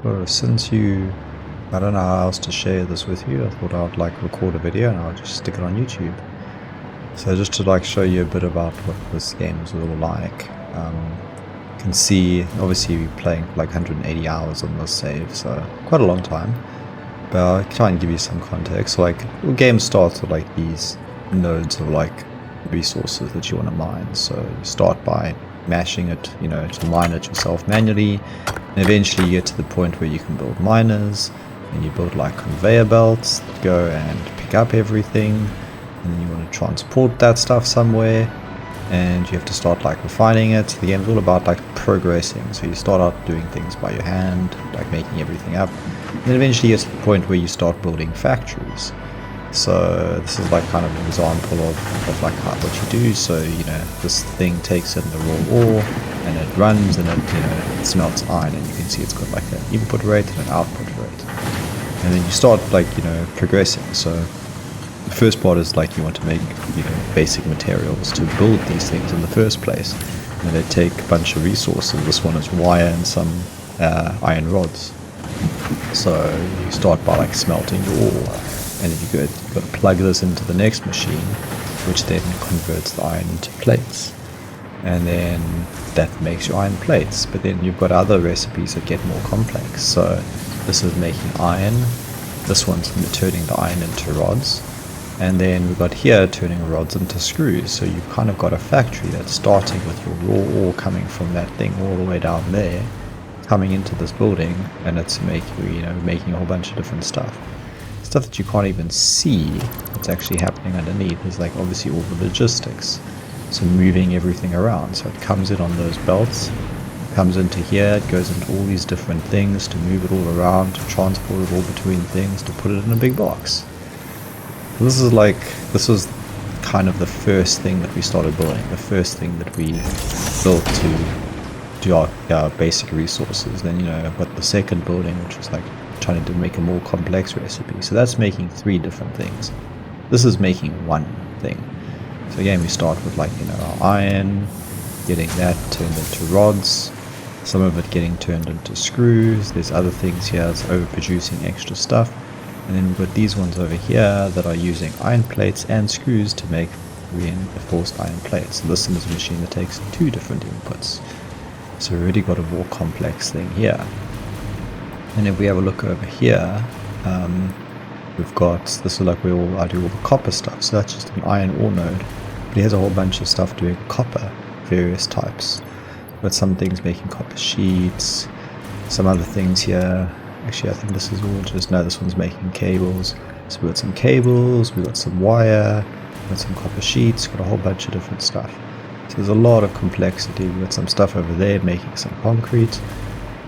So I don't know how else to share this with you. I thought I'd like record a video and I'll just stick it on YouTube. So just to like show you a bit about what this game is all like. You can see obviously we're playing for like 180 hours on this save, so quite a long time. But I'll try and give you some context. So like the game starts with like these nodes of like resources that you want to mine. So you start by mashing it, to mine it yourself manually, and eventually you get to the point where you can build miners, and you build like conveyor belts that go and pick up everything, and then you want to transport that stuff somewhere, and you have to start like refining it. The game's all about like progressing, so you start out doing things by your hand, like making everything up, and then eventually you get to the point where you start building factories. So this is like kind of an example of like what you do. So this thing takes in the raw ore and it runs and it smelts iron, and you can see it's got like an input rate and an output rate, and then you start like progressing. So the first part is like you want to make basic materials to build these things in the first place, and they take a bunch of resources. This one is wire and some iron rods. So you start by like smelting your ore, and then you've got to plug this into the next machine, which then converts the iron into plates, and then that makes your iron plates. But then you've got other recipes that get more complex. So this is making iron, this one's turning the iron into rods, and then we've got here turning rods into screws. So you've kind of got a factory that's starting with your raw ore coming from that thing all the way down there, coming into this building, and it's making a whole bunch of different stuff that you can't even see what's actually happening underneath. Is like obviously all the logistics, so moving everything around. So it comes in on those belts, comes into here, it goes into all these different things to move it all around, to transport it all between things, to put it in a big box. This was kind of the first thing that we started building, the first thing that we built to do our basic resources. Then I've got the second building, which was like trying to make a more complex recipe. So that's making 3 different things. This is making one thing. So again, we start with like our iron, getting that turned into rods, some of it getting turned into screws. There's other things here that's overproducing extra stuff, and then we've got these ones over here that are using iron plates and screws to make reinforced iron plates. So this is a machine that takes 2 different inputs. So we've already got a more complex thing here. And if we have a look over here, we've got, this is like where I do all the copper stuff. So that's just an iron ore node, but he has a whole bunch of stuff doing copper, various types. But some things making copper sheets, some other things here. Actually, I think this is all just, no, this one's making cables. So we've got some cables, we've got some wire, we've got some copper sheets, got a whole bunch of different stuff. So there's a lot of complexity. We've got some stuff over there making some concrete.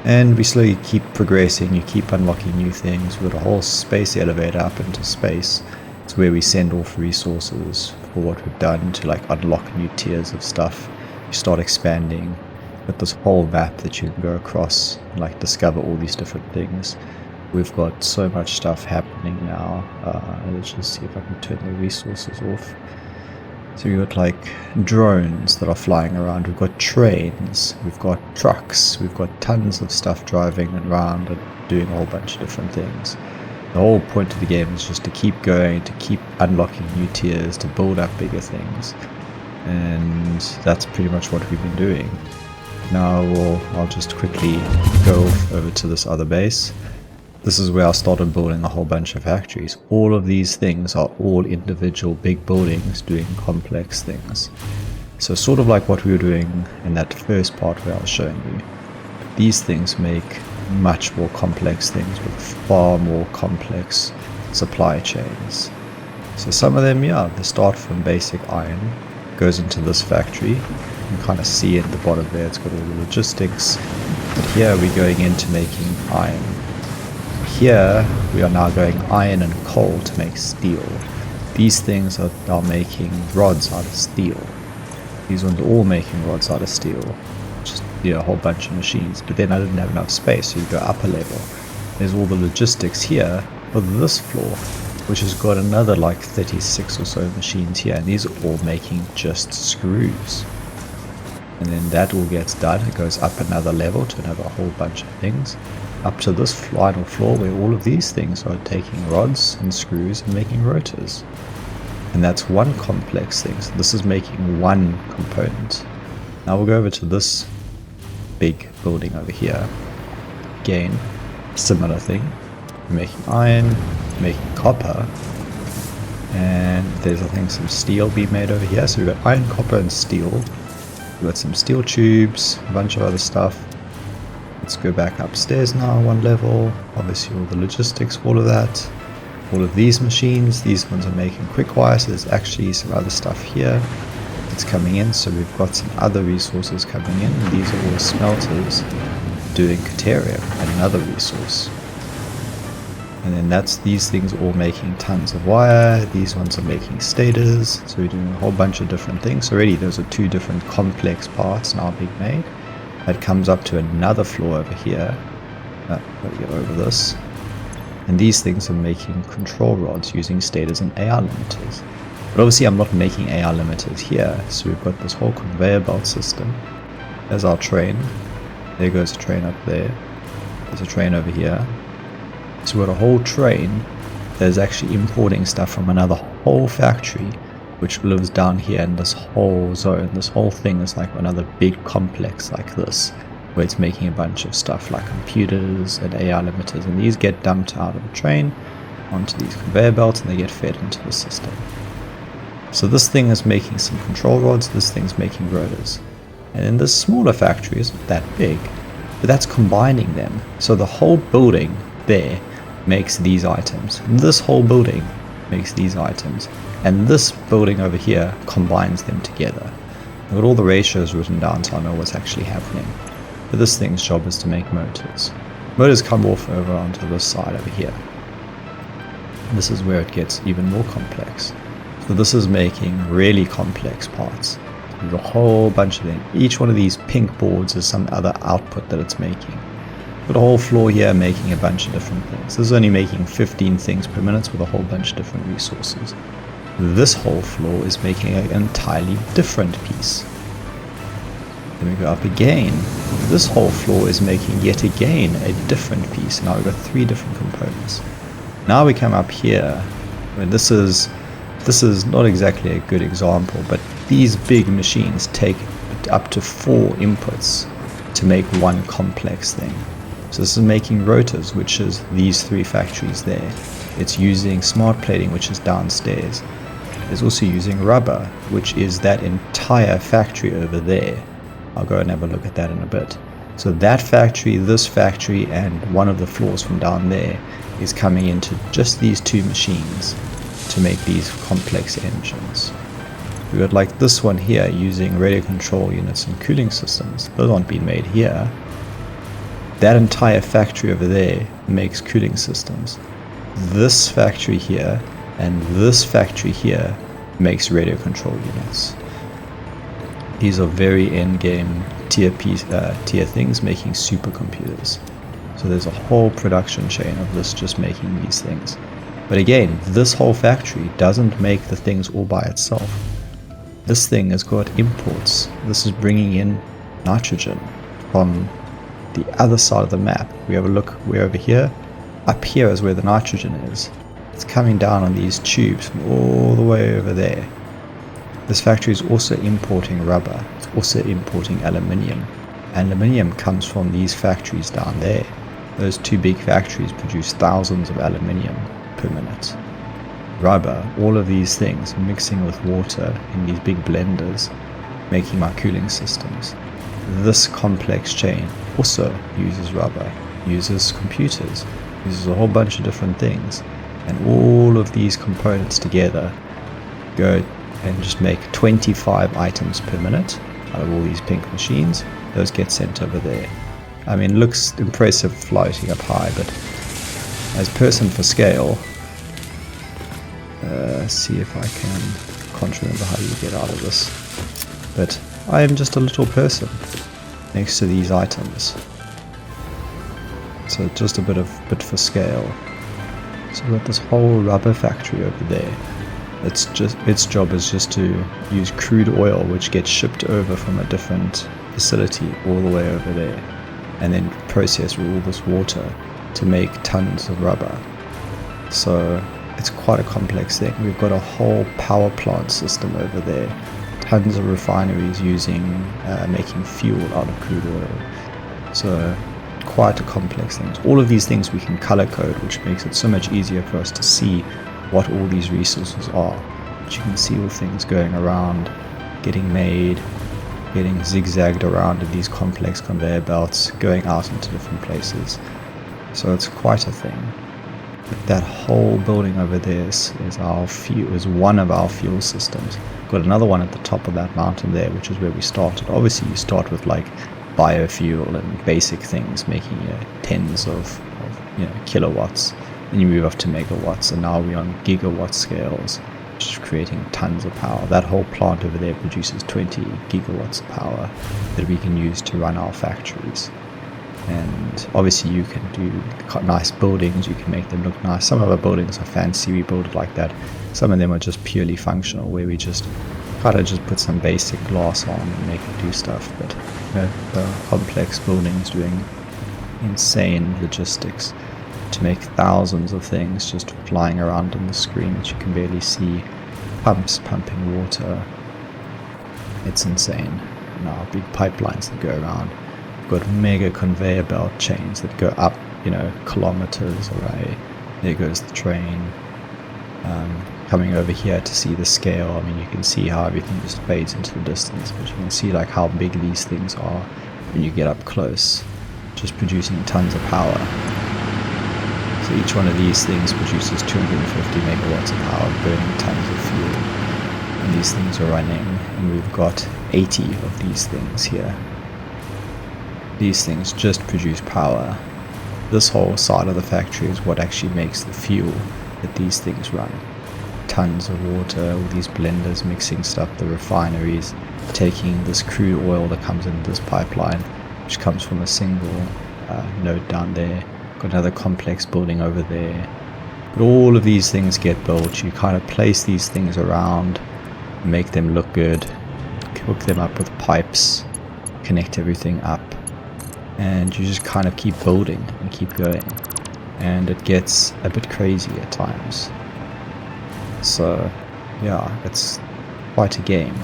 And we slowly keep progressing, you keep unlocking new things. We've got a whole space elevator up into space. It's where we send off resources for what we've done to like unlock new tiers of stuff. You start expanding with this whole map that you can go across and like discover all these different things. We've got so much stuff happening now. Let's just see if I can turn the resources off. So we've got like drones that are flying around, we've got trains, we've got trucks, we've got tons of stuff driving around and doing a whole bunch of different things. The whole point of the game is just to keep going, to keep unlocking new tiers, to build up bigger things. And that's pretty much what we've been doing. Now I'll just quickly go over to this other base. This is where I started building a whole bunch of factories. All of these things are all individual big buildings doing complex things. So sort of like what we were doing in that first part where I was showing you. These things make much more complex things with far more complex supply chains. So some of them, they start from basic iron, goes into this factory. You can kind of see at the bottom there, it's got all the logistics. But here we're going into making iron. Here we are now going iron and coal to make steel. These things are making rods out of steel. These ones are all making rods out of steel. Just a whole bunch of machines. But then I didn't have enough space, so you go upper level. There's all the logistics here for this floor, which has got another like 36 or so machines here, and these are all making just screws. And then that all gets done. It goes up another level to another whole bunch of things. Up to this final floor where all of these things are taking rods and screws and making rotors. And that's one complex thing. So this is making one component. Now we'll go over to this big building over here. Again, similar thing. We're making iron, making copper. And there's, I think, some steel being made over here. So we've got iron, copper, and steel. We've got some steel tubes, a bunch of other stuff. Let's go back upstairs now, one level. Obviously all the logistics, all of that. All of these machines, these ones are making quick wire, so there's actually some other stuff here that's coming in. So we've got some other resources coming in, and these are all smelters doing Caterium, another resource. And then that's these things all making tons of wire. These ones are making stators. So we're doing a whole bunch of different things. Already those are two different complex parts now being made. That comes up to another floor over here. Let me get over this. And these things are making control rods using stators and AR limiters. But obviously I'm not making AR limiters here. So we've got this whole conveyor belt system. There's our train. There goes a train up there. There's a train over here. So we've got a whole train that is actually importing stuff from another whole factory, which lives down here in this whole zone. This whole thing is like another big complex like this, where it's making a bunch of stuff like computers and AR limiters, and these get dumped out of the train onto these conveyor belts and they get fed into the system. So this thing is making some control rods, this thing's making rotors. And then this smaller factory isn't that big, but that's combining them. So the whole building there makes these items. This whole building makes these items. And this building over here combines them together. I've got all the ratios written down so I know what's actually happening. But this thing's job is to make motors. Motors come off over onto this side over here. This is where it gets even more complex. So this is making really complex parts. There's a whole bunch of them. Each one of these pink boards is some other output that it's making. Got a whole floor here making a bunch of different things. This is only making 15 things per minute with a whole bunch of different resources. This whole floor is making an entirely different piece. Then we go up again. This whole floor is making yet again a different piece. Now we've got 3 different components. Now we come up here. I mean, this is not exactly a good example, but these big machines take up to 4 inputs to make one complex thing. So this is making rotors, which is these 3 factories there. It's using smart plating, which is downstairs. It's also using rubber, which is that entire factory over there. I'll go and have a look at that in a bit. So that factory, this factory, and one of the floors from down there is coming into just these 2 machines to make these complex engines. We got like this one here using radio control units and cooling systems. Those aren't being made here. That entire factory over there makes cooling systems. This factory here and this factory here makes radio control units. These are very end game tier things making supercomputers. So there's a whole production chain of this just making these things. But again, this whole factory doesn't make the things all by itself. This thing has got imports. This is bringing in nitrogen from the other side of the map. We have a look, we're over here. Up here is where the nitrogen is. It's coming down on these tubes from all the way over there. This factory is also importing rubber. It's also importing aluminium. Aluminium comes from these factories down there. Those 2 big factories produce thousands of aluminium per minute. Rubber, all of these things mixing with water in these big blenders, making my cooling systems. This complex chain also uses rubber, uses computers, uses a whole bunch of different things, and all of these components together go and just make 25 items per minute out of all these pink machines. Those get sent over there. I mean, it looks impressive floating up high, but as person for scale, see if I can't remember how you get out of this, but I am just a little person next to these items, so just a bit for scale. So we've got this whole rubber factory over there. its job is just to use crude oil, which gets shipped over from a different facility all the way over there, and then process all this water to make tons of rubber. So it's quite a complex thing. We've got a whole power plant system over there, tons of refineries making fuel out of crude oil. So quite a complex thing. All of these things we can color code, which makes it so much easier for us to see what all these resources are. But you can see all things going around, getting made, getting zigzagged around in these complex conveyor belts, going out into different places. So it's quite a thing. But that whole building over there is one of our fuel systems. We've got another one at the top of that mountain there, which is where we started. Obviously you start with like biofuel and basic things, making tens of kilowatts. Then you move up to megawatts, and now we're on gigawatt scales, which is creating tons of power. That whole plant over there produces 20 gigawatts of power that we can use to run our factories. And obviously you can do nice buildings, you can make them look nice. Some of our buildings are fancy, we build it like that. Some of them are just purely functional, where we just put some basic glass on and make it do stuff. But the complex buildings doing insane logistics to make thousands of things just flying around on the screen that you can barely see, pumps pumping water. It's insane. Now big pipelines that go around. We've got mega conveyor belt chains that go up kilometers away. There goes the train. Coming over here to see the scale, I mean, you can see how everything just fades into the distance, but you can see like how big these things are when you get up close, just producing tons of power. So each one of these things produces 250 megawatts of power, burning tons of fuel. And these things are running, and we've got 80 of these things here. These things just produce power. This whole side of the factory is what actually makes the fuel that these things run. Tons of water, all these blenders mixing stuff, the refineries taking this crude oil that comes into this pipeline, which comes from a single node down there. Got another complex building over there. But all of these things get built. You kind of place these things around, make them look good, hook them up with pipes, connect everything up, and you just kind of keep building and keep going. And it gets a bit crazy at times. So yeah, it's quite a game.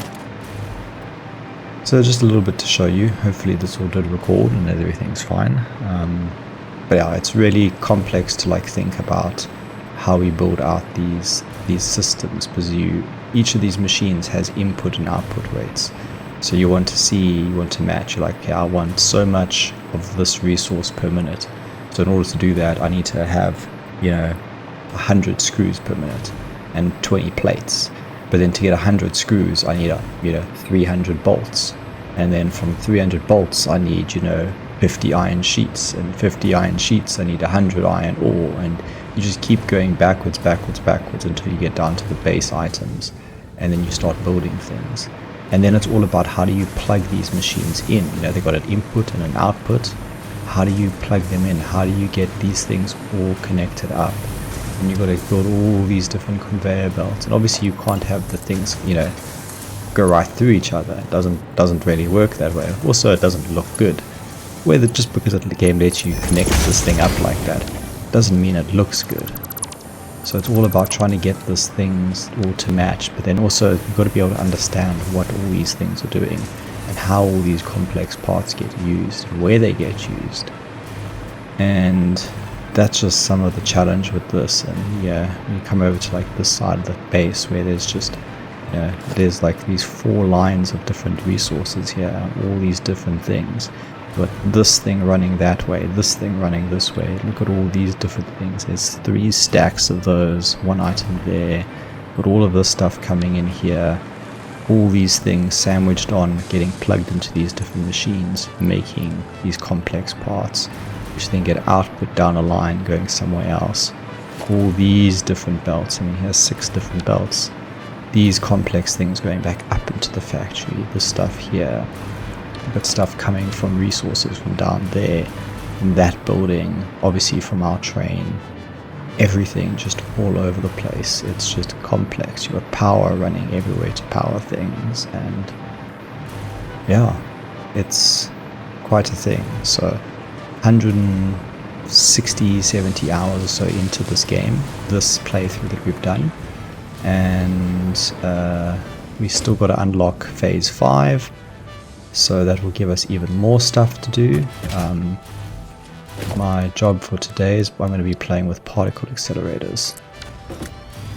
So just a little bit to show you. Hopefully this all did record and that everything's fine. But yeah, it's really complex to think about how we build out these systems, because each of these machines has input and output rates. So you want to match. You're like, okay, I want so much of this resource per minute. So in order to do that, I need to have 100 screws per minute and 20 plates. But then to get 100 screws, I need 300 bolts, and then from 300 bolts, I need 50 iron sheets, and 50 iron sheets, I need 100 iron ore, and you just keep going backwards until you get down to the base items, and then you start building things. And then it's all about how do you plug they've got an input and an output. How do you plug them in? How do you get these things all connected up? And you've got to build all these different conveyor belts, and obviously you can't have the things go right through each other. It doesn't really work that way. Also, it doesn't look good. Just because the game lets you connect this thing up like that doesn't mean it looks good. So it's all about trying to get these things all to match, but then also you've got to be able to understand what all these things are doing and how all these complex parts get used and where they get used. And that's just some of the challenge with this. And yeah, when you come over to this side of the base where there's just there's these 4 lines of different resources here, all these different things. But this thing running that way, this thing running this way. Look at all these different things. There's 3 stacks of those, 1 item there. But all of this stuff coming in here, all these things sandwiched on, getting plugged into these different machines, making these complex parts, which then get output down a line going somewhere else. All these different belts. I mean, here's 6 different belts. These complex things going back up into the factory. This stuff here. But stuff coming from resources from down there, from that building, obviously from our train, everything just all over the place. It's just complex. You've got power running everywhere to power things, and yeah, it's quite a thing. So 160, 70 hours or so into this game, this playthrough that we've done, and we still got to unlock phase 5, so that will give us even more stuff to do. My job for today is I'm going to be playing with particle accelerators.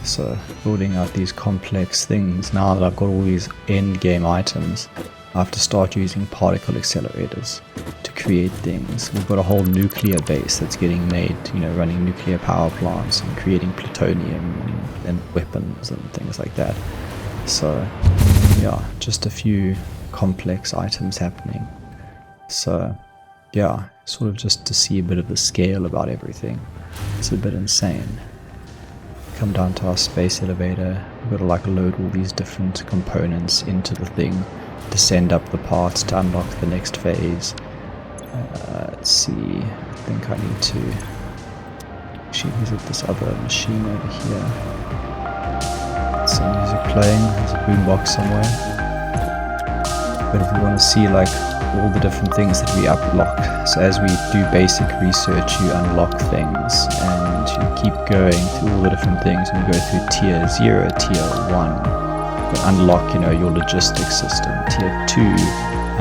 So building out these complex things. Now that I've got all these end game items, I have to start using particle accelerators to create things. We've got a whole nuclear base that's getting made, you know, running nuclear power plants and creating plutonium and weapons and things like that. So yeah, just a few complex items happening. So yeah, sort of just to see a bit of the scale about everything. It's a bit insane. Come down to our space elevator. We've got to like load all these different components into the thing, descend up the paths to unlock the next phase. Let's see, I think I need to actually visit this other machine over here. Some music playing, there's a boombox somewhere. But if we want to see like all the different things that we unlock, so as we do basic research, you unlock things and you keep going through all the different things, and you go through tier 0, tier 1, but unlock, you know, your logistics system. Tier 2,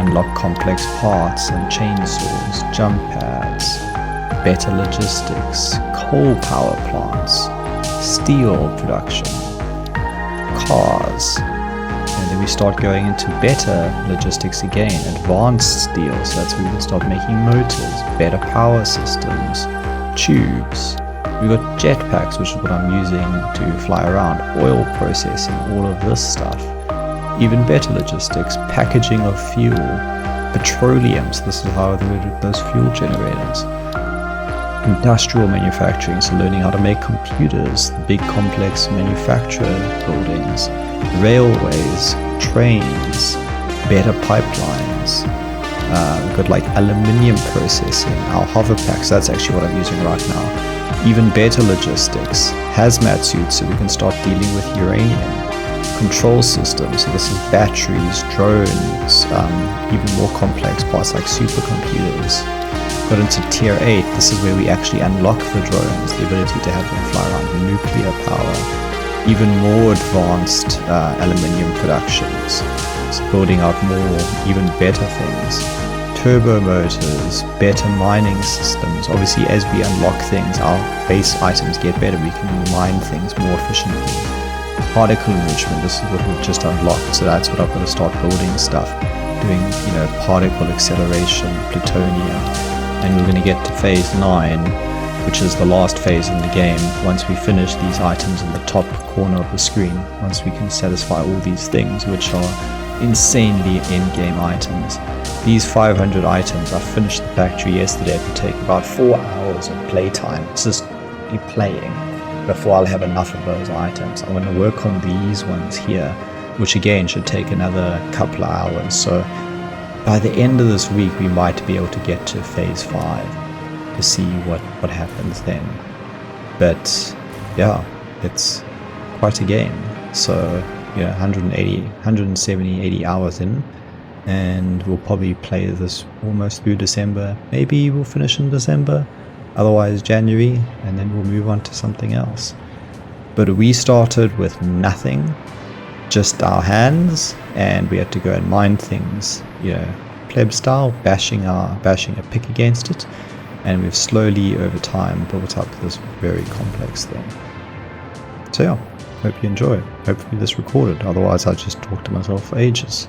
unlock complex parts and chainsaws, jump pads, better logistics, coal power plants, steel production, cars. And then we start going into better logistics again, advanced steel, so that's where we can start making motors, better power systems, tubes. We've got jetpacks, which is what I'm using to fly around, oil processing, all of this stuff. Even better logistics, packaging of fuel, petroleum, so this is how they do those fuel generators. Industrial manufacturing, so learning how to make computers, big complex manufacturer buildings, railways, trains, better pipelines. We've got like aluminium processing, our hover packs, that's actually what I'm using right now. Even better logistics, hazmat suits, so we can start dealing with uranium. Control systems, so this is batteries, drones, even more complex parts like supercomputers. Got into tier 8, this is where we actually unlock the drones, the ability to have them fly around with nuclear power, even more advanced aluminium productions, so building out more, even better things, turbo motors, better mining systems. Obviously as we unlock things, our base items get better, we can mine things more efficiently. Particle enrichment, this is what we've just unlocked, so that's what I've got to start building stuff, doing, you know, particle acceleration, plutonium. And we're going to get to phase 9, which is the last phase in the game. Once we finish these items in the top corner of the screen, once we can satisfy all these things, which are insanely in-game items. These 500 items, I finished the factory yesterday. It would take about 4 hours of playtime, just be playing, before I'll have enough of those items. I'm going to work on these ones here, which again should take another couple of hours. So by the end of this week, we might be able to get to phase 5 to see what happens then. But yeah, it's quite a game. So yeah, 170, 80 hours in, and we'll probably play this almost through December. Maybe we'll finish in December, otherwise January, and then we'll move on to something else. But we started with nothing, just our hands, and we had to go and mine things, you know, pleb style, bashing a pick against it, and we've slowly over time built up this very complex thing. So yeah, hope you enjoy. Hopefully this recorded, otherwise I just talk to myself for ages.